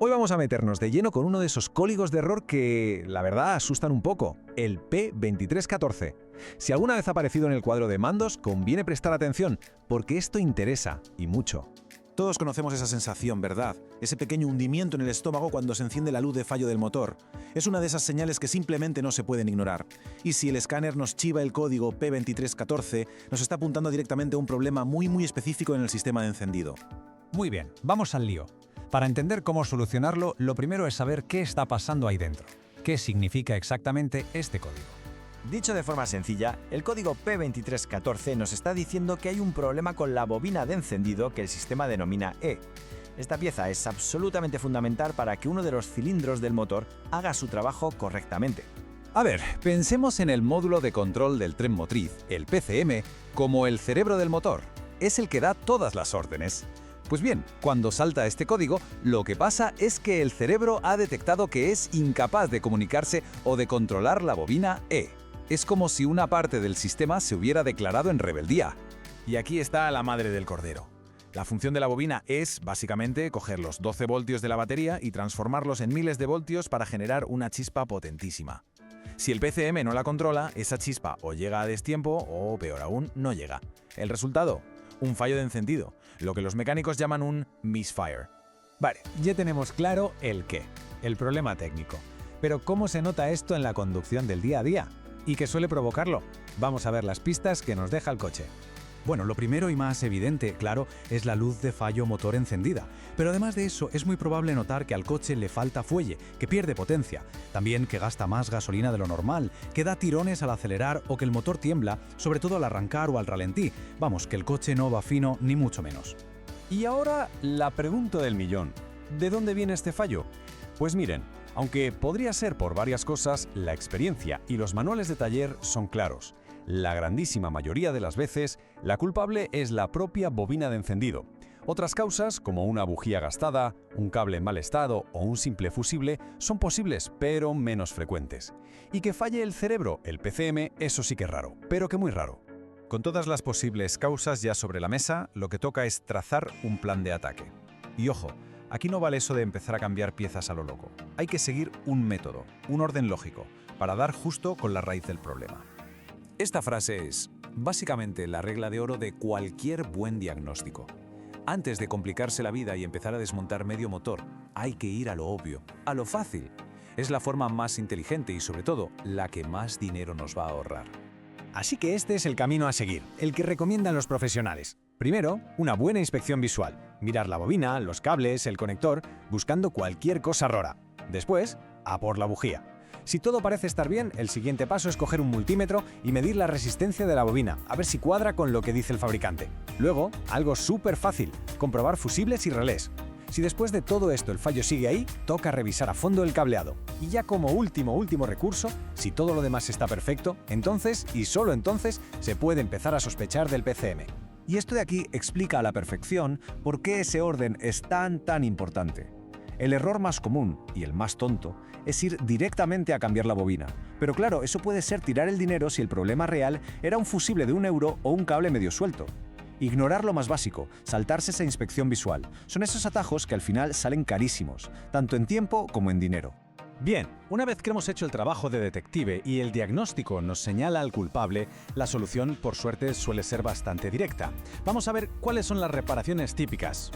Hoy vamos a meternos de lleno con uno de esos códigos de error que, la verdad, asustan un poco, el P2314. Si alguna vez ha aparecido en el cuadro de mandos, conviene prestar atención, porque esto interesa, y mucho. Todos conocemos esa sensación, ¿verdad? Ese pequeño hundimiento en el estómago cuando se enciende la luz de fallo del motor. Es una de esas señales que simplemente no se pueden ignorar. Y si el escáner nos chiva el código P2314, nos está apuntando directamente a un problema muy específico en el sistema de encendido. Muy bien, vamos al lío. Para entender cómo solucionarlo, lo primero es saber qué está pasando ahí dentro. ¿Qué significa exactamente este código? Dicho de forma sencilla, el código P2314 nos está diciendo que hay un problema con la bobina de encendido que el sistema denomina E. Esta pieza es absolutamente fundamental para que uno de los cilindros del motor haga su trabajo correctamente. A ver, pensemos en el módulo de control del tren motriz, el PCM, como el cerebro del motor. Es el que da todas las órdenes. Pues bien, cuando salta este código, lo que pasa es que el cerebro ha detectado que es incapaz de comunicarse o de controlar la bobina E. Es como si una parte del sistema se hubiera declarado en rebeldía. Y aquí está la madre del cordero. La función de la bobina es, básicamente, coger los 12 voltios de la batería y transformarlos en miles de voltios para generar una chispa potentísima. Si el PCM no la controla, esa chispa o llega a destiempo o, peor aún, no llega. El resultado: un fallo de encendido, lo que los mecánicos llaman un misfire. Vale, ya tenemos claro el qué, el problema técnico. Pero ¿cómo se nota esto en la conducción del día a día? ¿Y qué suele provocarlo? Vamos a ver las pistas que nos deja el coche. Bueno, lo primero y más evidente, claro, es la luz de fallo motor encendida. Pero además de eso, es muy probable notar que al coche le falta fuelle, que pierde potencia. También que gasta más gasolina de lo normal, que da tirones al acelerar o que el motor tiembla, sobre todo al arrancar o al ralentí. Vamos, que el coche no va fino ni mucho menos. Y ahora la pregunta del millón. ¿De dónde viene este fallo? Pues miren, aunque podría ser por varias cosas, la experiencia y los manuales de taller son claros. La grandísima mayoría de las veces, la culpable es la propia bobina de encendido. Otras causas, como una bujía gastada, un cable en mal estado o un simple fusible, son posibles, pero menos frecuentes. Y que falle el cerebro, el PCM, eso sí que es raro, pero que muy raro. Con todas las posibles causas ya sobre la mesa, lo que toca es trazar un plan de ataque. Y ojo, aquí no vale eso de empezar a cambiar piezas a lo loco. Hay que seguir un método, un orden lógico, para dar justo con la raíz del problema. Esta frase es, básicamente, la regla de oro de cualquier buen diagnóstico. Antes de complicarse la vida y empezar a desmontar medio motor, hay que ir a lo obvio, a lo fácil. Es la forma más inteligente y, sobre todo, la que más dinero nos va a ahorrar. Así que este es el camino a seguir, el que recomiendan los profesionales. Primero, una buena inspección visual. Mirar la bobina, los cables, el conector, buscando cualquier cosa rara. Después, a por la bujía. Si todo parece estar bien, el siguiente paso es coger un multímetro y medir la resistencia de la bobina, a ver si cuadra con lo que dice el fabricante. Luego, algo súper fácil, comprobar fusibles y relés. Si después de todo esto el fallo sigue ahí, toca revisar a fondo el cableado. Y ya como último recurso, si todo lo demás está perfecto, entonces, y solo entonces, se puede empezar a sospechar del PCM. Y esto de aquí explica a la perfección por qué ese orden es tan importante. El error más común, y el más tonto, es ir directamente a cambiar la bobina. Pero claro, eso puede ser tirar el dinero si el problema real era un fusible de €1 o un cable medio suelto. Ignorar lo más básico, saltarse esa inspección visual, son esos atajos que al final salen carísimos, tanto en tiempo como en dinero. Bien, una vez que hemos hecho el trabajo de detective y el diagnóstico nos señala al culpable, la solución, por suerte, suele ser bastante directa. Vamos a ver cuáles son las reparaciones típicas.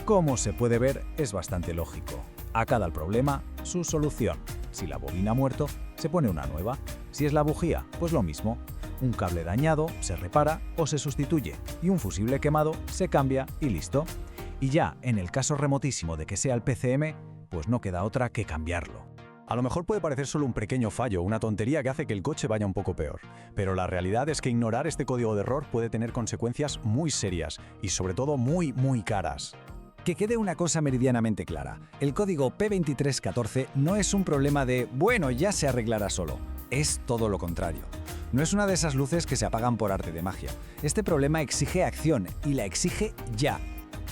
Como se puede ver, es bastante lógico. A cada problema, su solución. Si la bobina ha muerto, se pone una nueva. Si es la bujía, pues lo mismo. Un cable dañado se repara o se sustituye. Y un fusible quemado se cambia y listo. Y ya, en el caso remotísimo de que sea el PCM, pues no queda otra que cambiarlo. A lo mejor puede parecer solo un pequeño fallo, una tontería que hace que el coche vaya un poco peor. Pero la realidad es que ignorar este código de error puede tener consecuencias muy serias y sobre todo muy caras. Que quede una cosa meridianamente clara, el código P2314 no es un problema de, bueno, ya se arreglará solo. Es todo lo contrario. No es una de esas luces que se apagan por arte de magia. Este problema exige acción y la exige ya.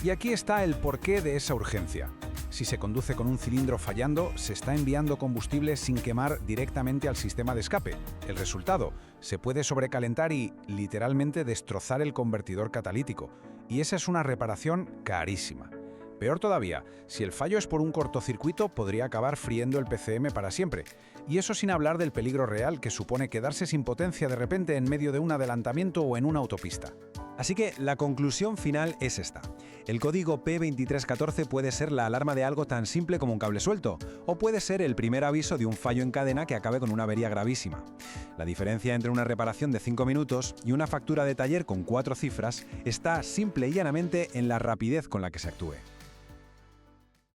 Y aquí está el porqué de esa urgencia. Si se conduce con un cilindro fallando, se está enviando combustible sin quemar directamente al sistema de escape. El resultado, se puede sobrecalentar y, literalmente, destrozar el convertidor catalítico. Y esa es una reparación carísima. Peor todavía, si el fallo es por un cortocircuito, podría acabar friendo el PCM para siempre. Y eso sin hablar del peligro real que supone quedarse sin potencia de repente en medio de un adelantamiento o en una autopista. Así que la conclusión final es esta. El código P2314 puede ser la alarma de algo tan simple como un cable suelto, o puede ser el primer aviso de un fallo en cadena que acabe con una avería gravísima. La diferencia entre una reparación de 5 minutos y una factura de taller con 4 cifras está simple y llanamente en la rapidez con la que se actúe.